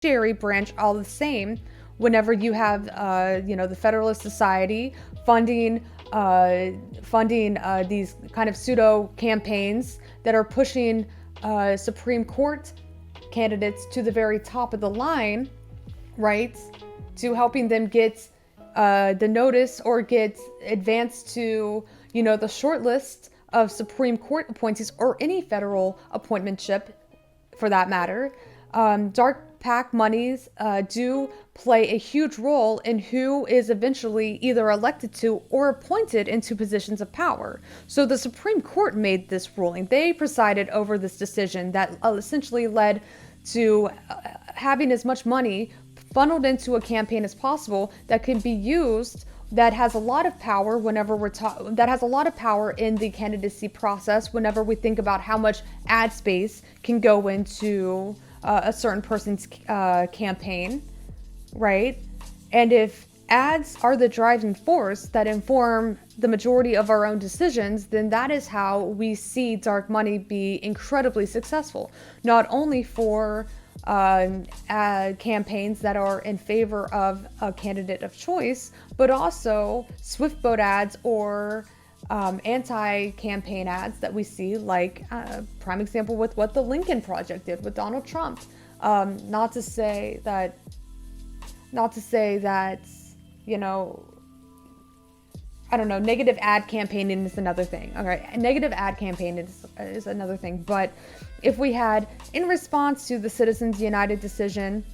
judiciary branch all the same. Whenever you have, the Federalist Society funding, these kind of pseudo campaigns that are pushing Supreme Court candidates to the very top of the line, right? To helping them get the notice or get advanced to, the short list of Supreme Court appointees or any federal appointmentship for that matter. Dark PAC monies do play a huge role in who is eventually either elected to or appointed into positions of power. So the Supreme Court made this ruling. They presided over this decision that essentially led to having as much money funneled into a campaign as possible that can be used, that has a lot of power that has a lot of power in the candidacy process whenever we think about how much ad space can go into a certain person's campaign, right? And if ads are the driving force that inform the majority of our own decisions, then that is how we see dark money be incredibly successful, not only for campaigns that are in favor of a candidate of choice, but also swift boat ads or anti-campaign ads that we see, like prime example with what the Lincoln Project did with Donald Trump. Not to say that, I don't know, negative ad campaigning is another thing. Okay, negative ad campaign is another thing. But if we had, in response to the Citizens United decision,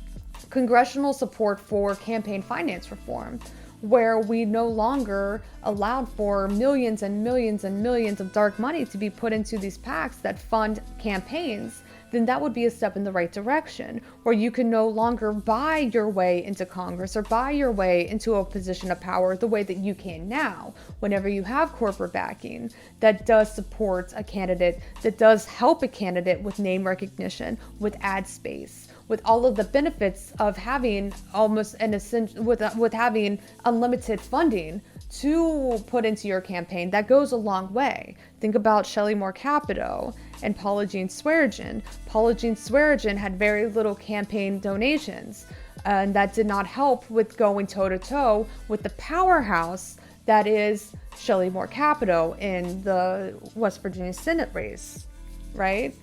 congressional support for campaign finance reform, where we no longer allowed for millions and millions and millions of dark money to be put into these PACs that fund campaigns, then that would be a step in the right direction, where you can no longer buy your way into Congress or buy your way into a position of power the way that you can now, whenever you have corporate backing that does support a candidate, that does help a candidate with name recognition, with ad space, with all of the benefits of having almost an essential, with having unlimited funding to put into your campaign. That goes a long way. Think about Shelley Moore Capito and Paula Jean Swearengin. Paula Jean Swearengin had very little campaign donations, and that did not help with going toe-to-toe with the powerhouse that is Shelley Moore Capito in the West Virginia Senate race, right?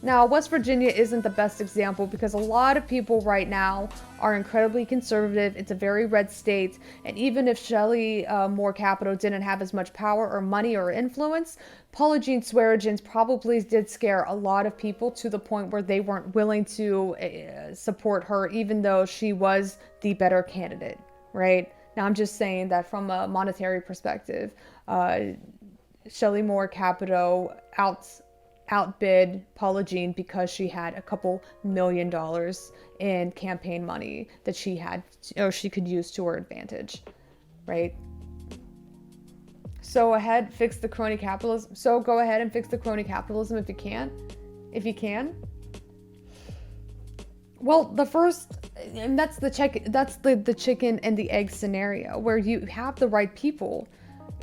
Now, West Virginia isn't the best example because a lot of people right now are incredibly conservative. It's a very red state. And even if Shelley Moore Capito didn't have as much power or money or influence, Paula Jean Swearengin probably did scare a lot of people to the point where they weren't willing to support her, even though she was the better candidate, right? Now, I'm just saying that from a monetary perspective, Shelley Moore Capito outbid Paula Jean because she had a couple $1 million in campaign money that she had, or she could use to her advantage, right? So go ahead and fix the crony capitalism if you can. Well, the first, and that's the chicken and the egg scenario, where you have the right people.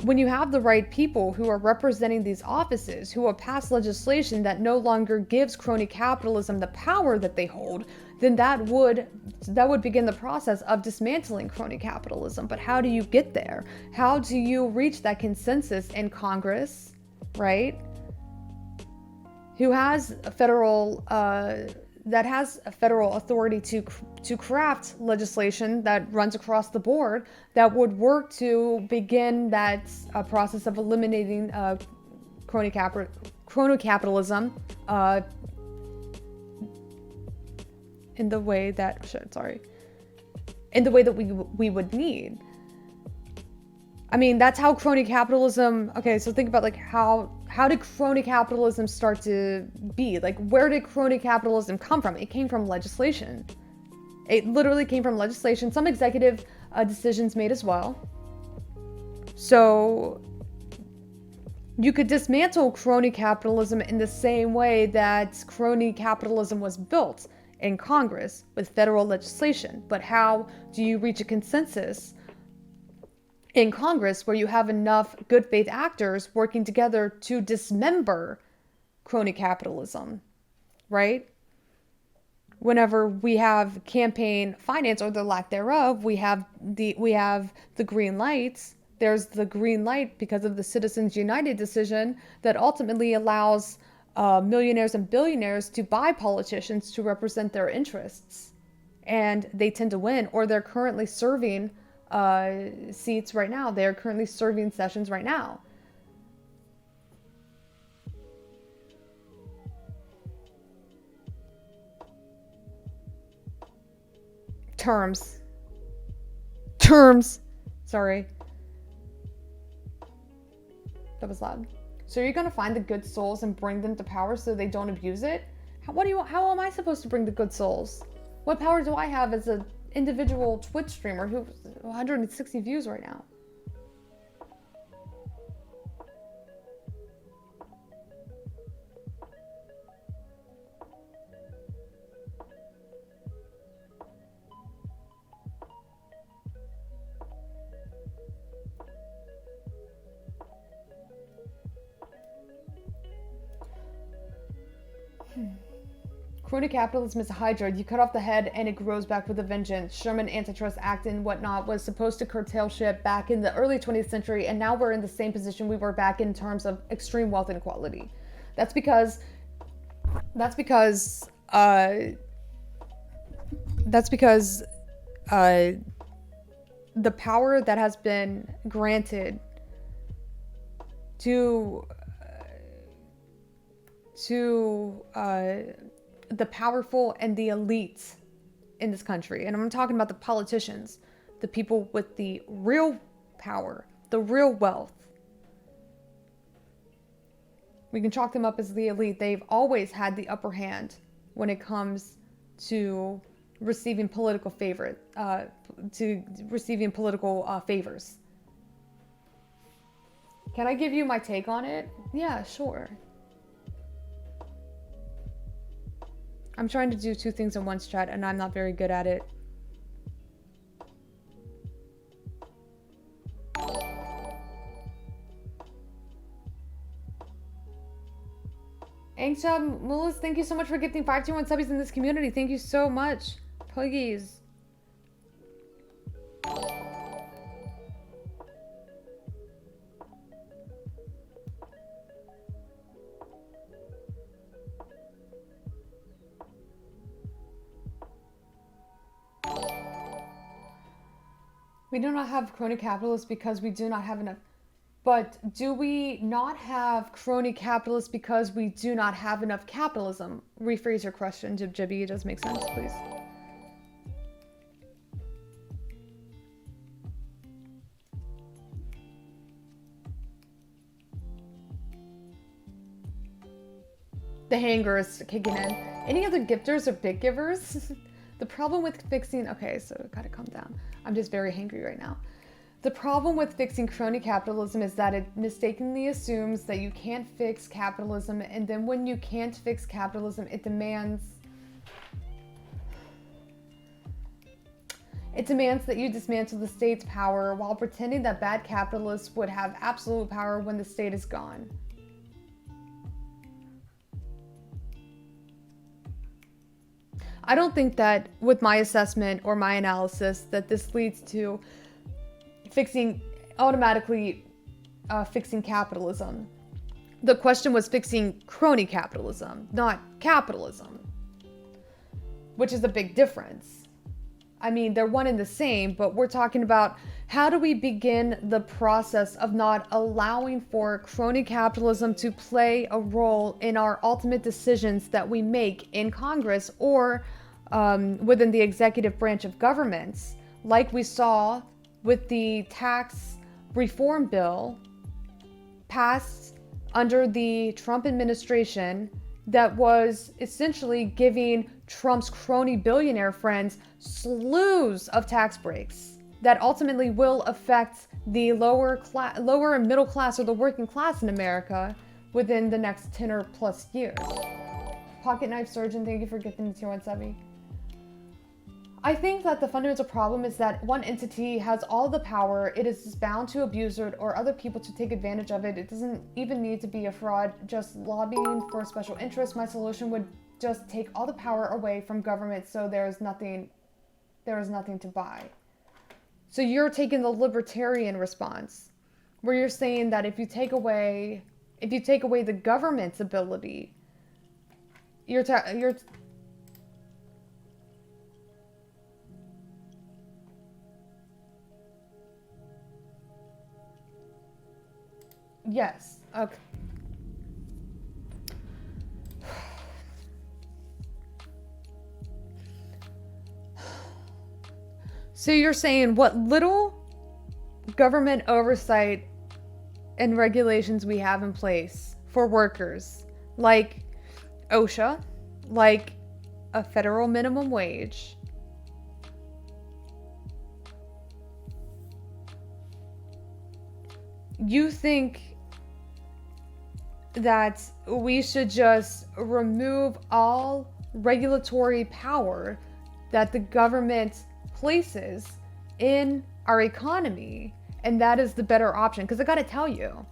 When you have the right people who are representing these offices, who have passed legislation that no longer gives crony capitalism the power that they hold, then that would begin the process of dismantling crony capitalism. But how do you get there? How do you reach that consensus in Congress, right? Who has a federal authority to craft legislation that runs across the board that would work to begin that process of eliminating crony capitalism in the way that we would need. I mean, that's how crony capitalism, okay, so think about like how did crony capitalism start to be? Like, where did crony capitalism come from? It came from legislation. It literally came from legislation, some executive decisions made as well. So you could dismantle crony capitalism in the same way that crony capitalism was built in Congress with federal legislation. But how do you reach a consensus in Congress where you have enough good faith actors working together to dismember crony capitalism, right? whenever we have campaign finance or the lack thereof, we have the green lights. There's the green light because of the Citizens United decision that ultimately allows millionaires and billionaires to buy politicians to represent their interests, and they tend to win. Or they're currently serving seats right now. They're currently serving sessions right now. Terms. Sorry. That was loud. So you're going to find the good souls and bring them to power so they don't abuse it? How am I supposed to bring the good souls? What power do I have as an individual Twitch streamer who has 160 views right now? Crony capitalism is a hydra. You cut off the head and it grows back with a vengeance. Sherman Antitrust Act and whatnot was supposed to curtail shit back in the early 20th century, and now we're in the same position we were back in terms of extreme wealth inequality. That's because the power that has been granted to the powerful and the elites in this country, and I'm talking about the politicians, the people with the real power, the real wealth. We can chalk them up as the elite. They've always had the upper hand when it comes to receiving political favors. Can I give you my take on it? Yeah, sure. I'm trying to do two things in once, chat, and I'm not very good at it. Angshab Mullahs, thank you so much for gifting 521 subbies in this community. Thank you so much. Puggies. We do not have crony capitalists because we do not have enough. But do we not have crony capitalists because we do not have enough capitalism? Rephrase your question, Jib Jibby. It does make sense, please. The hanger is kicking in. Any other gifters or big givers? The problem with fixing... Okay, so gotta calm down. I'm just very hangry right now. The problem with fixing crony capitalism is that it mistakenly assumes that you can't fix capitalism, and then when you can't fix capitalism, it demands that you dismantle the state's power while pretending that bad capitalists would have absolute power when the state is gone. I don't think that with my assessment or my analysis that this leads to automatically fixing capitalism. The question was fixing crony capitalism, not capitalism, which is a big difference. I mean, they're one and the same, but we're talking about how do we begin the process of not allowing for crony capitalism to play a role in our ultimate decisions that we make in Congress or within the executive branch of governments, like we saw with the tax reform bill passed under the Trump administration that was essentially giving Trump's crony billionaire friends slews of tax breaks that ultimately will affect the lower and middle class or the working class in America within the next 10 or plus years. Pocket Knife Surgeon, thank you for gifting the tier 1 subby. I think that the fundamental problem is that one entity has all the power. It is bound to abuse it or other people to take advantage of it. It doesn't even need to be a fraud, just lobbying for special interests. My solution would just take all the power away from government so there is nothing to buy. So you're taking the libertarian response, where you're saying that if you take away the government's ability, you're yes, okay. So you're saying what little government oversight and regulations we have in place for workers, like OSHA, like a federal minimum wage, you think that we should just remove all regulatory power that the government places in our economy, and that is the better option? Because I gotta tell you,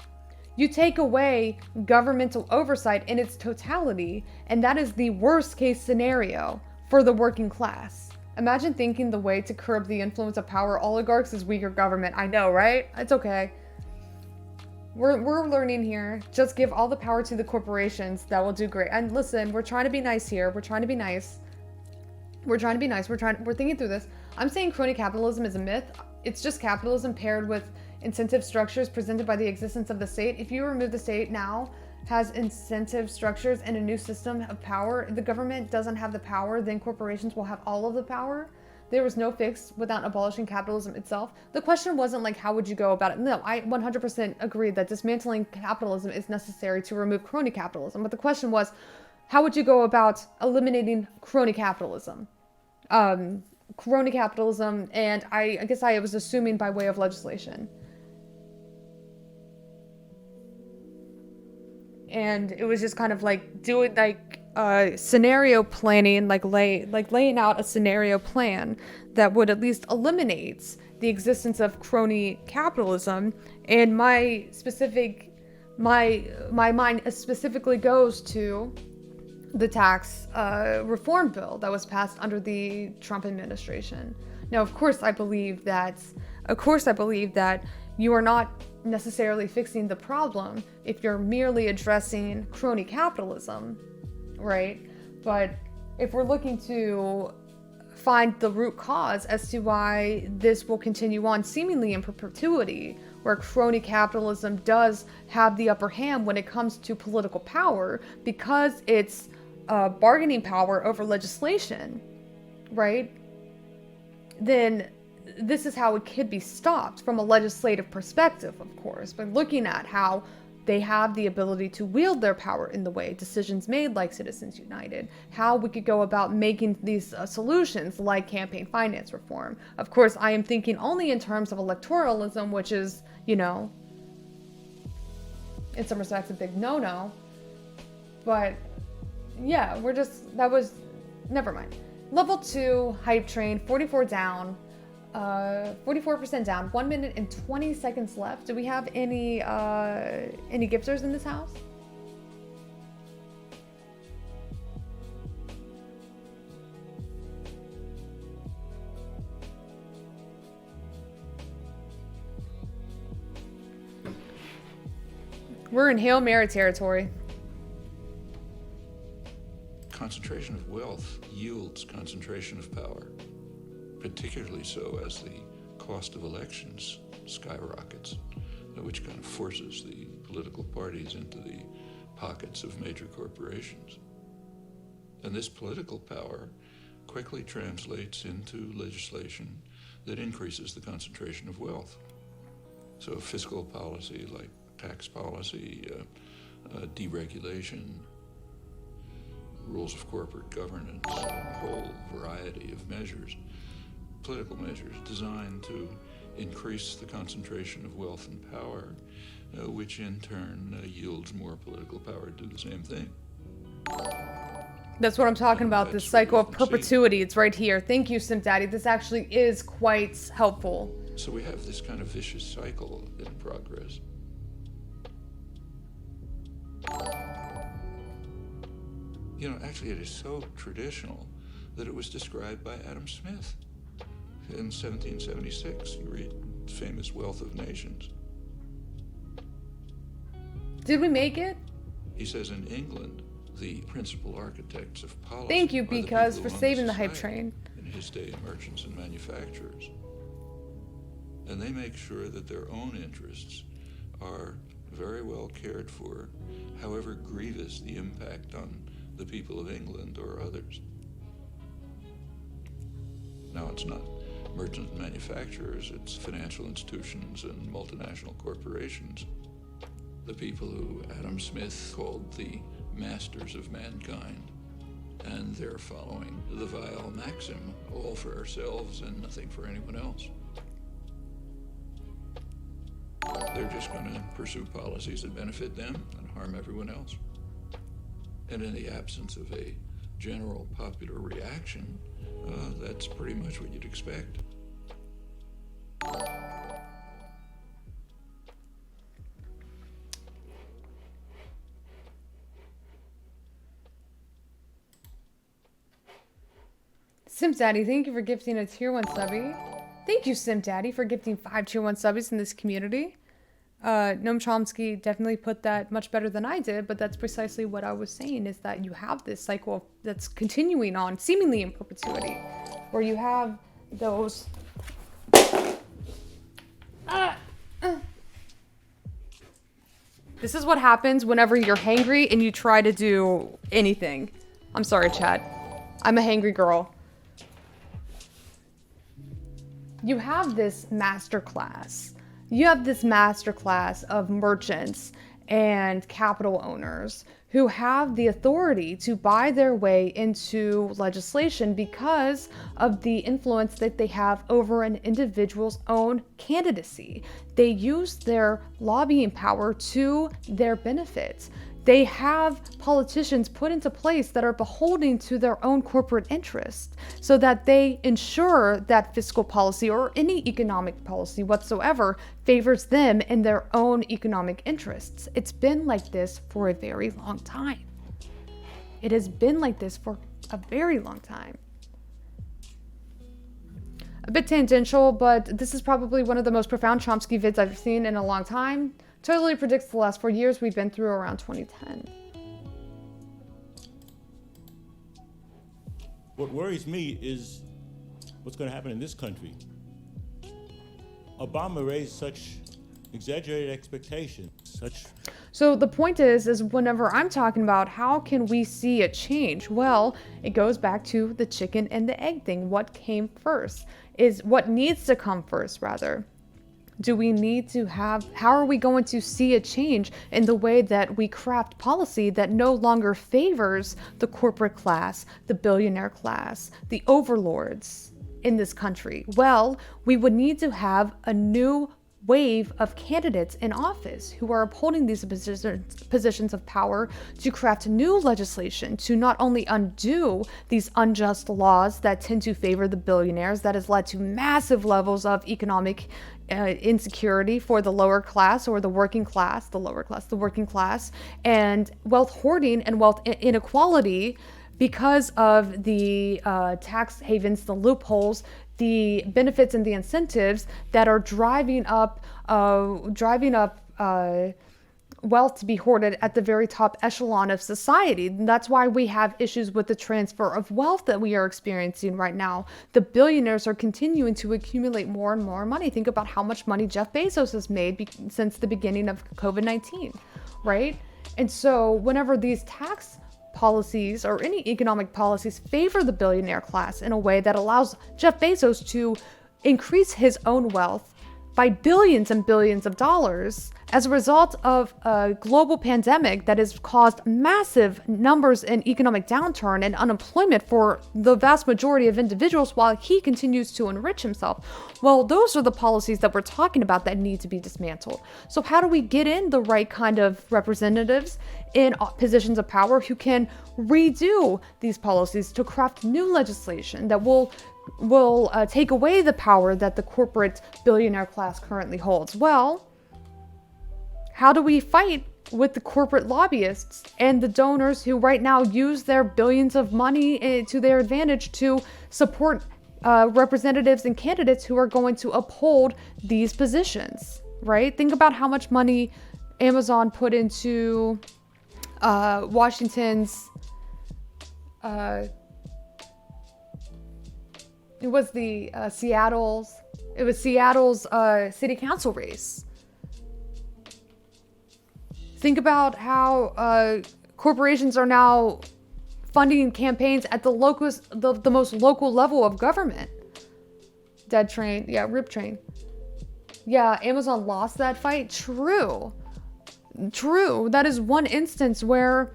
you take away governmental oversight in its totality, and that is the worst case scenario for the working class. Imagine thinking the way to curb the influence of power oligarchs is weaker government. I know, right? It's okay. We're learning here. Just give all the power to the corporations. That will do great. And listen, we're trying to be nice here. We're trying to be nice. We're thinking through this. I'm saying crony capitalism is a myth. It's just capitalism paired with incentive structures presented by the existence of the state. If you remove the state now has incentive structures and a new system of power, the government doesn't have the power, then corporations will have all of the power. There was no fix without abolishing capitalism itself. The question wasn't like, how would you go about it? No, I 100% agree that dismantling capitalism is necessary to remove crony capitalism. But the question was, how would you go about eliminating crony capitalism? Crony capitalism, and I guess I was assuming by way of legislation. And it was just kind of like doing like scenario planning, laying out a scenario plan that would at least eliminate the existence of crony capitalism. And my mind specifically goes to the tax reform bill that was passed under the Trump administration. Now, of course, I believe that you are not necessarily fixing the problem if you're merely addressing crony capitalism, right? But if we're looking to find the root cause as to why this will continue on seemingly in perpetuity, where crony capitalism does have the upper hand when it comes to political power because it's bargaining power over legislation, right? Then this is how it could be stopped from a legislative perspective, of course, by looking at how they have the ability to wield their power in the way decisions made like Citizens United, how we could go about making these solutions like campaign finance reform. Of course, I am thinking only in terms of electoralism, which is, you know, in some respects a big no-no, but yeah, never mind. Level 2, hype train, 44 down, 44% down, 1 minute and 20 seconds left. Do we have any gifters in this house? We're in Hail Mary territory. Concentration of wealth yields concentration of power, particularly so as the cost of elections skyrockets, which kind of forces the political parties into the pockets of major corporations. And this political power quickly translates into legislation that increases the concentration of wealth. So fiscal policy like tax policy, deregulation, rules of corporate governance, a whole variety of measures, political measures designed to increase the concentration of wealth and power, which in turn yields more political power to do the same thing. That's what I'm talking about, this cycle of perpetuity. It's right here. Thank you, Simp Daddy. This actually is quite helpful. So we have this kind of vicious cycle in progress. Actually, it is so traditional that it was described by Adam Smith in 1776. You read his famous Wealth of Nations. Did we make it? He says in England, the principal architects of policy. Thank you, are the because people for who saving own the hype society. train. In his day, merchants and manufacturers. And they make sure that their own interests are very well cared for, however grievous the impact on the people of England or others. Now, it's not merchants and manufacturers, it's financial institutions and multinational corporations. The people who Adam Smith called the masters of mankind. And they're following the vile maxim, all for ourselves and nothing for anyone else. They're just going to pursue policies that benefit them and harm everyone else. And in the absence of a general popular reaction, that's pretty much what you'd expect. Simp Daddy, thank you for gifting a tier 1 subby. Thank you, Simp Daddy, for gifting 5 tier 1 subbies in this community. Noam Chomsky definitely put that much better than I did, but that's precisely what I was saying, is that you have this cycle that's continuing on seemingly in perpetuity, where you have those This is what happens whenever you're hangry and you try to do anything. I'm sorry, Chad. I'm a hangry girl. You have this masterclass. You have this masterclass of merchants and capital owners who have the authority to buy their way into legislation because of the influence that they have over an individual's own candidacy. They use their lobbying power to their benefit. They have politicians put into place that are beholden to their own corporate interests so that they ensure that fiscal policy or any economic policy whatsoever favors them and their own economic interests. It's been like this for a very long time. It has been like this for a very long time. A bit tangential, but this is probably one of the most profound Chomsky vids I've seen in a long time. Totally predicts the last 4 years we've been through around 2010. What worries me is what's going to happen in this country. Obama raised such exaggerated expectations, So the point is whenever I'm talking about how can we see a change? Well, it goes back to the chicken and the egg thing. What came first? Is what needs to come first, rather. Do we need to have, how are we going to see a change in the way that we craft policy that no longer favors the corporate class, the billionaire class, the overlords in this country? Well, we would need to have a new wave of candidates in office who are upholding these positions of power to craft new legislation to not only undo these unjust laws that tend to favor the billionaires, that has led to massive levels of economic insecurity for the lower class or the working class, the working class, and wealth hoarding and wealth inequality because of the tax havens, the loopholes, the benefits and the incentives that are driving up wealth to be hoarded at the very top echelon of society. And that's why we have issues with the transfer of wealth that we are experiencing right now. The billionaires are continuing to accumulate more and more money. Think about how much money Jeff Bezos has made since the beginning of COVID-19, right? And so whenever these tax policies or any economic policies favor the billionaire class in a way that allows Jeff Bezos to increase his own wealth by billions and billions of dollars as a result of a global pandemic that has caused massive numbers in economic downturn and unemployment for the vast majority of individuals while he continues to enrich himself. Well, those are the policies that we're talking about that need to be dismantled. So how do we get in the right kind of representatives in positions of power who can redo these policies to craft new legislation that will take away the power that the corporate billionaire class currently holds? Well, how do we fight with the corporate lobbyists and the donors who right now use their billions of money to their advantage to support representatives and candidates who are going to uphold these positions, right? Think about how much money Amazon put into Washington's, Seattle's city council race. Think about how corporations are now funding campaigns at the most local level of government. Dead train. Yeah, rip train. Yeah, Amazon lost that fight. True. That is one instance where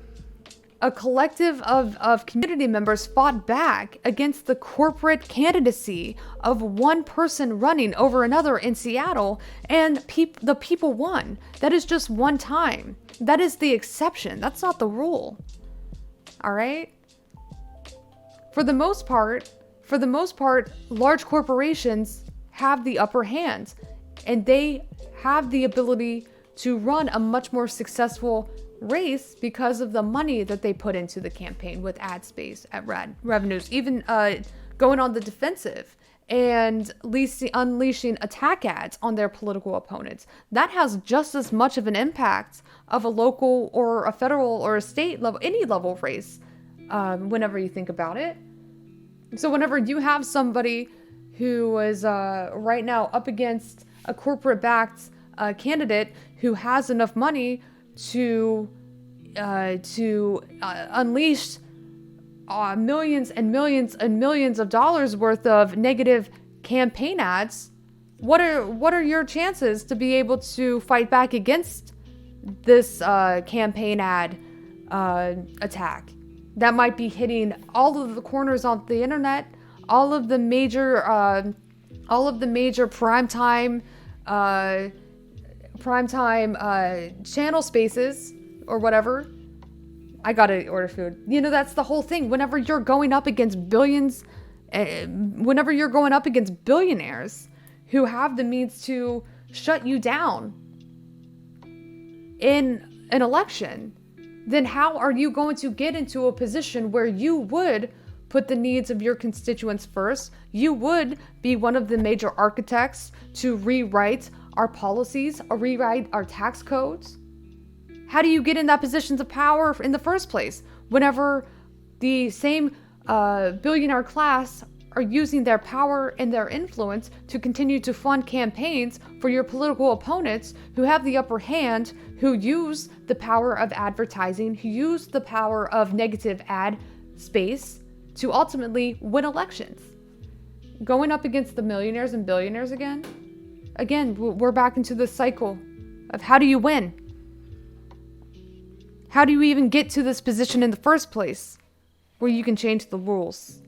a collective of community members fought back against the corporate candidacy of one person running over another in Seattle, and the people won. That is just one time. That is the exception. That's not the rule. All right? For the most part, large corporations have the upper hand, and they have the ability to run a much more successful race because of the money that they put into the campaign with ad space, revenues, even going on the defensive and unleashing attack ads on their political opponents. That has just as much of an impact of a local or a federal or a state level, any level race, whenever you think about it. So whenever you have somebody who is right now up against a corporate-backed candidate who has enough money to unleash millions and millions and millions of dollars worth of negative campaign ads, what are your chances to be able to fight back against this campaign ad attack that might be hitting all of the corners on the internet, all of the major primetime channel spaces or whatever? I gotta order food. That's the whole thing. Whenever you're going up against billionaires who have the means to shut you down in an election, then how are you going to get into a position where you would put the needs of your constituents first? You would be one of the major architects to rewrite our policies, or rewrite our tax codes? How do you get in that positions of power in the first place whenever the same billionaire class are using their power and their influence to continue to fund campaigns for your political opponents who have the upper hand, who use the power of advertising, who use the power of negative ad space to ultimately win elections? Going up against the millionaires and billionaires again, we're back into the cycle of how do you win? How do you even get to this position in the first place where you can change the rules?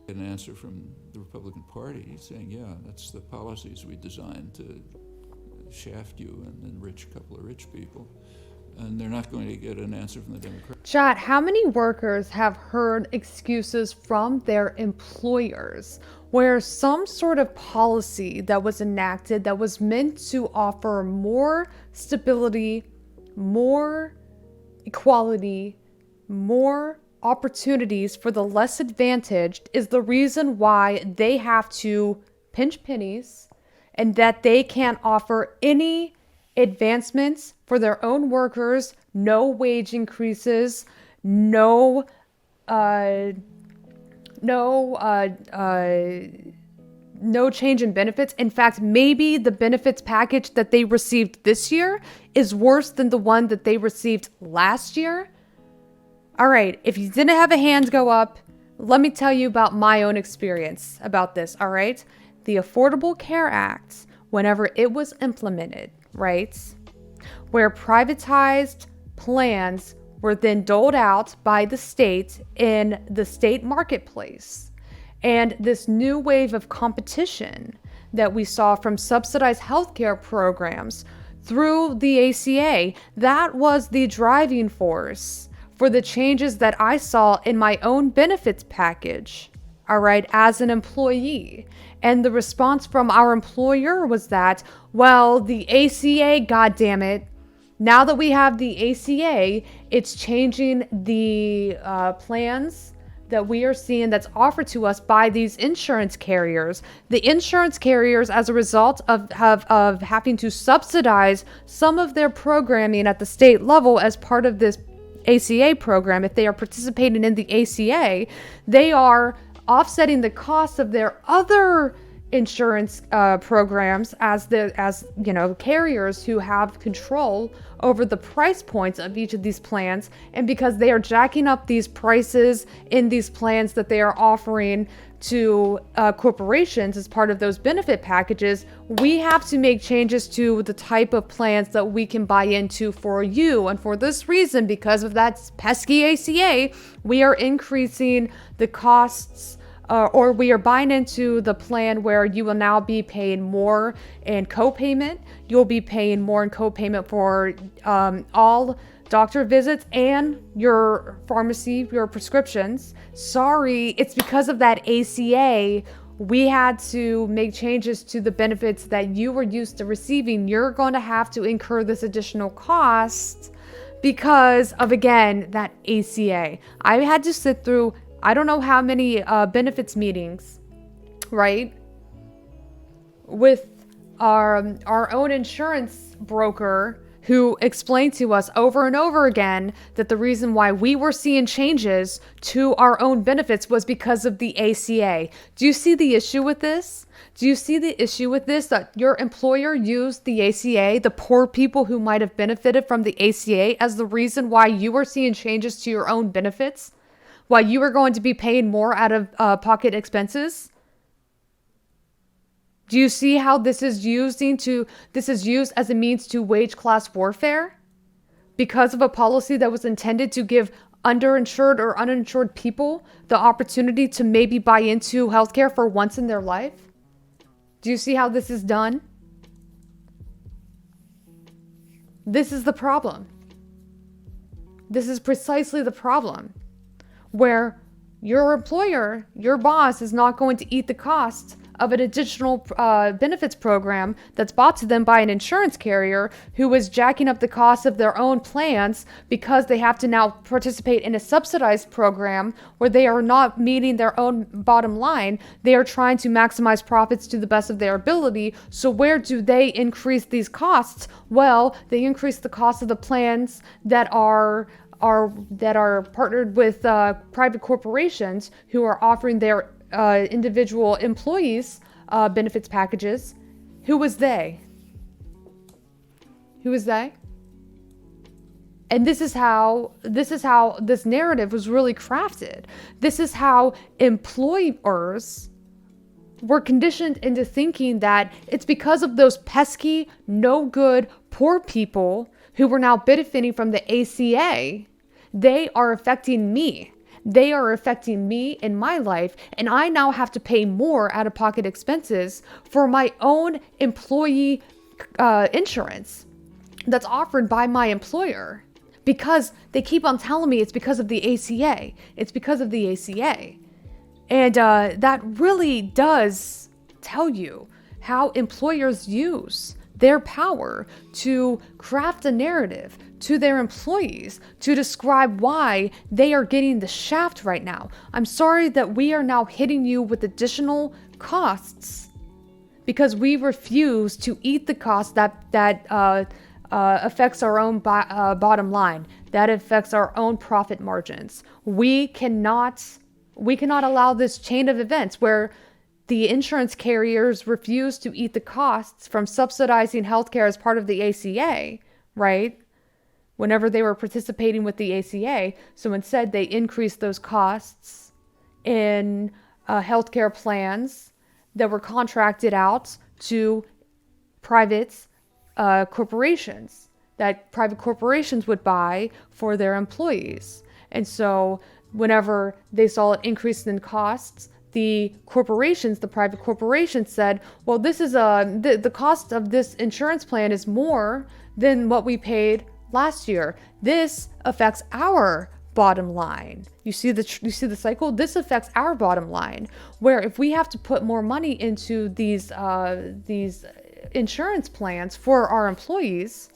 An answer from the Republican Party saying, yeah, that's the policies we designed to shaft you and enrich a couple of rich people. And they're not going to get an answer from the Democrats. Chat, how many workers have heard excuses from their employers where some sort of policy that was enacted that was meant to offer more stability, more equality, more opportunities for the less advantaged is the reason why they have to pinch pennies and that they can't offer any advancements for their own workers, no wage increases, no change in benefits. In fact, maybe the benefits package that they received this year is worse than the one that they received last year. All right, if you didn't have a hand go up, let me tell you about my own experience about this, all right? The Affordable Care Act, whenever it was implemented, right, where privatized plans were then doled out by the state in the state marketplace, and this new wave of competition that we saw from subsidized healthcare programs through the ACA, that was the driving force for the changes that I saw in my own benefits package. all right, as an employee. And the response from our employer was that, well, the ACA, goddammit, now that we have the ACA, it's changing the plans that we are seeing that's offered to us by these insurance carriers. The insurance carriers, as a result of having to subsidize some of their programming at the state level as part of this ACA program, if they are participating in the ACA, they are offsetting the cost of their other insurance programs as carriers who have control over the price points of each of these plans. And because they are jacking up these prices in these plans that they are offering to corporations as part of those benefit packages, we have to make changes to the type of plans that we can buy into for you. And for this reason, because of that pesky ACA, we are increasing the costs, or we are buying into the plan where you will now be paying more in copayment. You'll be paying more in copayment for all doctor visits and your pharmacy, your prescriptions. Sorry, it's because of that ACA. We had to make changes to the benefits that you were used to receiving. You're going to have to incur this additional cost because of, again, that ACA. I had to sit through I don't know how many benefits meetings, right, with our own insurance broker, who explained to us over and over again that the reason why we were seeing changes to our own benefits was because of the ACA. Do you see the issue with this? Do you see the issue with this, that your employer used the ACA, the poor people who might have benefited from the ACA, as the reason why you were seeing changes to your own benefits? Why you were going to be paying more out of pocket expenses? Do you see how this is used as a means to wage class warfare? Because of a policy that was intended to give underinsured or uninsured people the opportunity to maybe buy into healthcare for once in their life? Do you see how this is done? This is the problem. This is precisely the problem. Where your employer, your boss, is not going to eat the cost of an additional benefits program that's bought to them by an insurance carrier who is jacking up the cost of their own plans because they have to now participate in a subsidized program where they are not meeting their own bottom line. They are trying to maximize profits to the best of their ability. So where do they increase these costs? Well, they increase the cost of the plans that are partnered with private corporations who are offering their individual employees benefits packages. Who was they? Who was they? And this is how this narrative was really crafted. This is how employers were conditioned into thinking that it's because of those pesky, no good, poor people who were now benefiting from the ACA. They are affecting me. They are affecting me in my life, and I now have to pay more out-of-pocket expenses for my own employee insurance that's offered by my employer, because they keep on telling me it's because of the ACA. It's because of the ACA. And that really does tell you how employers use their power to craft a narrative to their employees to describe why they are getting the shaft right now. I'm sorry that we are now hitting you with additional costs because we refuse to eat the cost that affects our own bottom line, that affects our own profit margins. We cannot allow this chain of events where the insurance carriers refuse to eat the costs from subsidizing healthcare as part of the ACA, right? Whenever they were participating with the ACA. So instead, they increased those costs in healthcare plans that were contracted out to private corporations, that private corporations would buy for their employees. And so whenever they saw an increase in costs, the private corporations said, well, this is the cost of this insurance plan is more than what we paid last year. This affects our bottom line. You see the cycle? This affects our bottom line, where if we have to put more money into these insurance plans for our employees,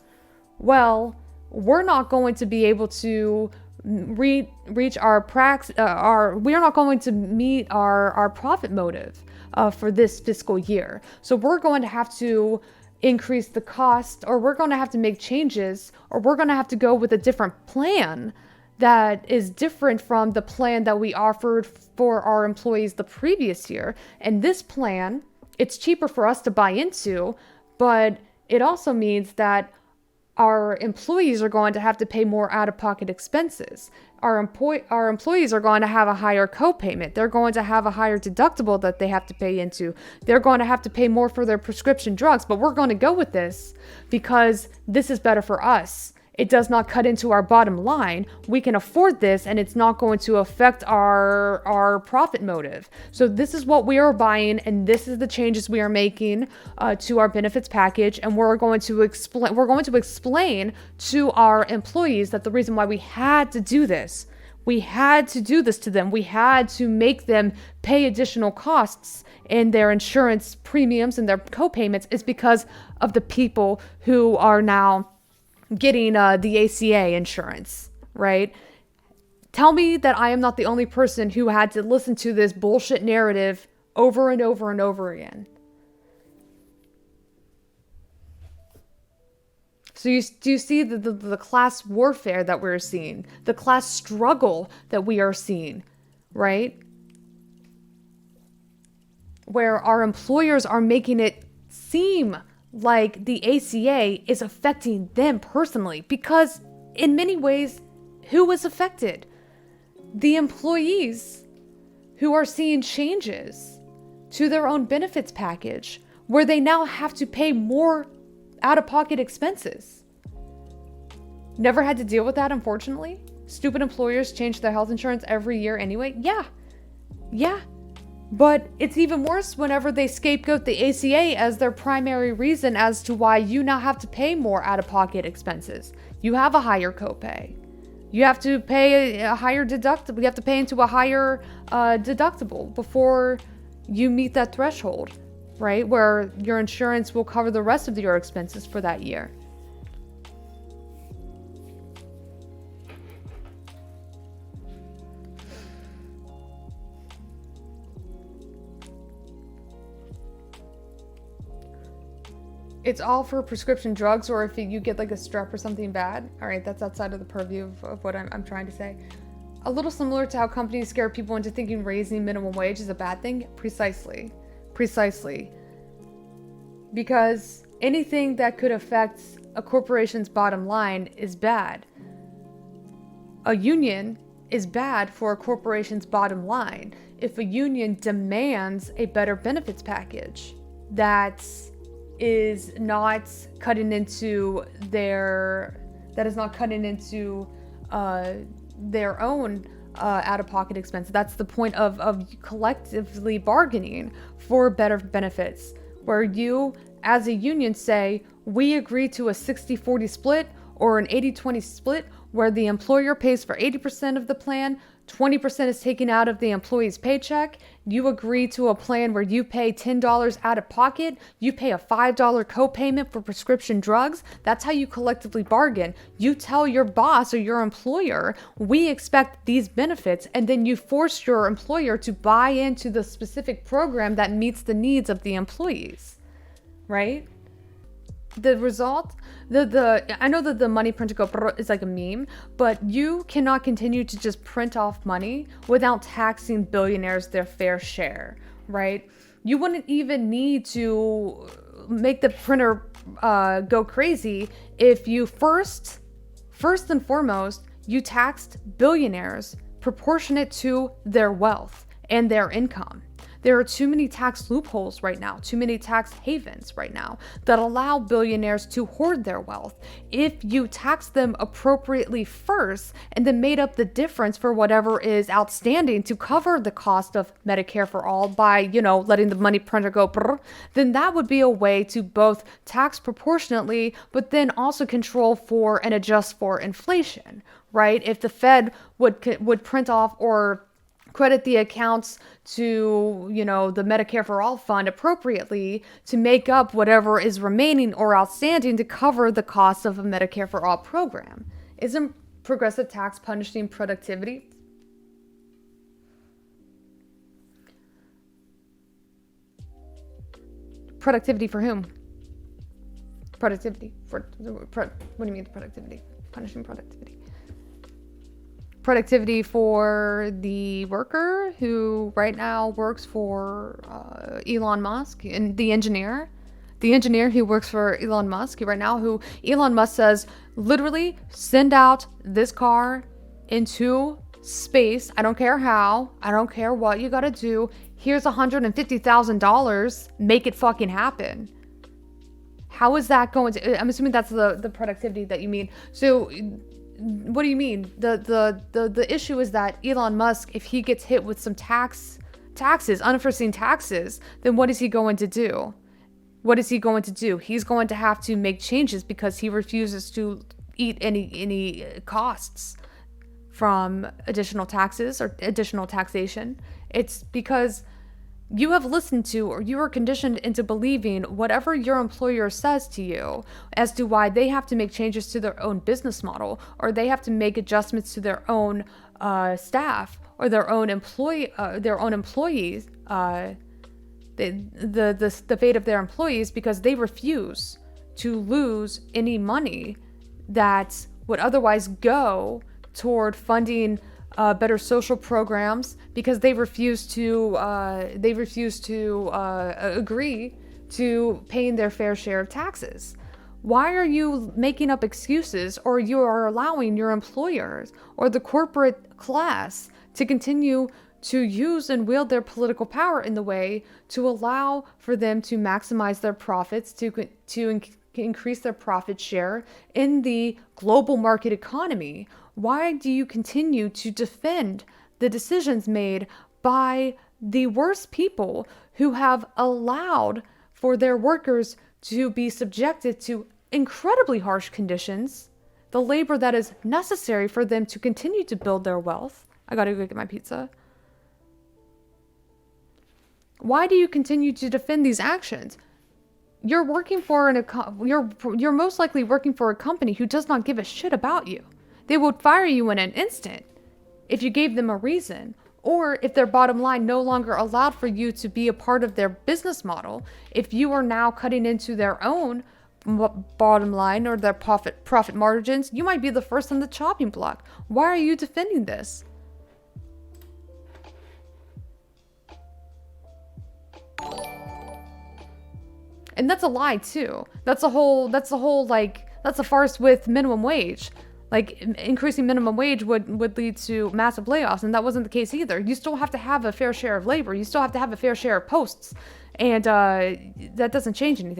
well, we're not going to be able to reach we are not going to meet our profit motive for this fiscal year. So we're going to have to increase the cost, or we're going to have to make changes, or we're going to have to go with a different plan that is different from the plan that we offered for our employees the previous year. And this plan, it's cheaper for us to buy into, but it also means that our employees are going to have to pay more out-of-pocket expenses. Our employees are going to have a higher co-payment. They're going to have a higher deductible that they have to pay into. They're going to have to pay more for their prescription drugs, but we're going to go with this because this is better for us. It does not cut into our bottom line. We can afford this, and it's not going to affect our profit motive. So this is what we are buying, and this is the changes we are making to our benefits package. And we're going to explain to our employees that the reason why we had to do this, we had to do this to them. We had to make them pay additional costs in their insurance premiums and their co-payments is because of the people who are now getting the ACA insurance, right? Tell me that I am not the only person who had to listen to this bullshit narrative over and over and over again. So do you see the class warfare that we're seeing, the class struggle that we are seeing, right? Where our employers are making it seem like the ACA is affecting them personally, because in many ways, who is affected? The employees who are seeing changes to their own benefits package, where they now have to pay more out-of-pocket expenses. Never had to deal with that, unfortunately. Stupid employers change their health insurance every year anyway. Yeah. But it's even worse whenever they scapegoat the ACA as their primary reason as to why you now have to pay more out-of-pocket expenses. You have a higher copay. You have to pay a higher deductible. You have to pay into a higher deductible before you meet that threshold, right? Where your insurance will cover the rest of your expenses for that year. It's all for prescription drugs, or if you get like a strep or something bad. All right, that's outside of the purview of what I'm trying to say. A little similar to how companies scare people into thinking raising minimum wage is a bad thing. Precisely. Because anything that could affect a corporation's bottom line is bad. A union is bad for a corporation's bottom line. If a union demands a better benefits package that is not cutting into their own out-of-pocket expenses. That's the point of collectively bargaining for better benefits, where you as a union say, we agree to a 60-40 split or an 80-20 split, where the employer pays for 80% of the plan, 20% is taken out of the employee's paycheck. You agree to a plan where you pay $10 out of pocket. You pay a $5 copayment for prescription drugs. That's how you collectively bargain. You tell your boss or your employer, we expect these benefits, and then you force your employer to buy into the specific program that meets the needs of the employees, right? The result, I know that the money printer go is like a meme, but you cannot continue to just print off money without taxing billionaires their fair share, right? You wouldn't even need to make the printer go crazy if you first and foremost, you taxed billionaires proportionate to their wealth and their income. There are too many tax loopholes right now, too many tax havens right now that allow billionaires to hoard their wealth. If you tax them appropriately first and then made up the difference for whatever is outstanding to cover the cost of Medicare for all by, letting the money printer go, then that would be a way to both tax proportionately, but then also control for and adjust for inflation, right? If the Fed would print off or credit the accounts to, the Medicare for All fund appropriately to make up whatever is remaining or outstanding to cover the cost of a Medicare for All program. Isn't progressive tax punishing productivity? Productivity for whom? Productivity for what do you mean productivity? Punishing productivity. Productivity for the worker who right now works for Elon Musk, and the engineer who works for Elon Musk right now, who Elon Musk says literally send out this car into space. I don't care how. I don't care what you gotta do. Here's $150,000. Make it fucking happen. How is that going to? I'm assuming that's the productivity that you mean. So, what do you mean? The issue is that Elon Musk, if he gets hit with some taxes, unforeseen taxes, then what is he going to do? What is he going to do? He's going to have to make changes because he refuses to eat any costs from additional taxes or additional taxation. It's because you have listened to, or you are conditioned into believing whatever your employer says to you as to why they have to make changes to their own business model, or they have to make adjustments to their own staff or their own employees, the fate of their employees, because they refuse to lose any money that would otherwise go toward funding better social programs, because they refuse to agree to paying their fair share of taxes. Why are you making up excuses, or you are allowing your employers or the corporate class to continue to use and wield their political power in the way to allow for them to maximize their profits, to increase their profit share in the global market economy? Why do you continue to defend the decisions made by the worst people who have allowed for their workers to be subjected to incredibly harsh conditions, the labor that is necessary for them to continue to build their wealth? I gotta go get my pizza. Why do you continue to defend these actions? You're working for you're most likely working for a company who does not give a shit about you. They would fire you in an instant if you gave them a reason, or if their bottom line no longer allowed for you to be a part of their business model. If you are now cutting into their own bottom line or their profit margins, you might be the first on the chopping block. Why are you defending this? And that's a lie too. That's a farce with minimum wage. Like, increasing minimum wage would lead to massive layoffs, and that wasn't the case either. You still have to have a fair share of labor. You still have to have a fair share of posts, and that doesn't change anything.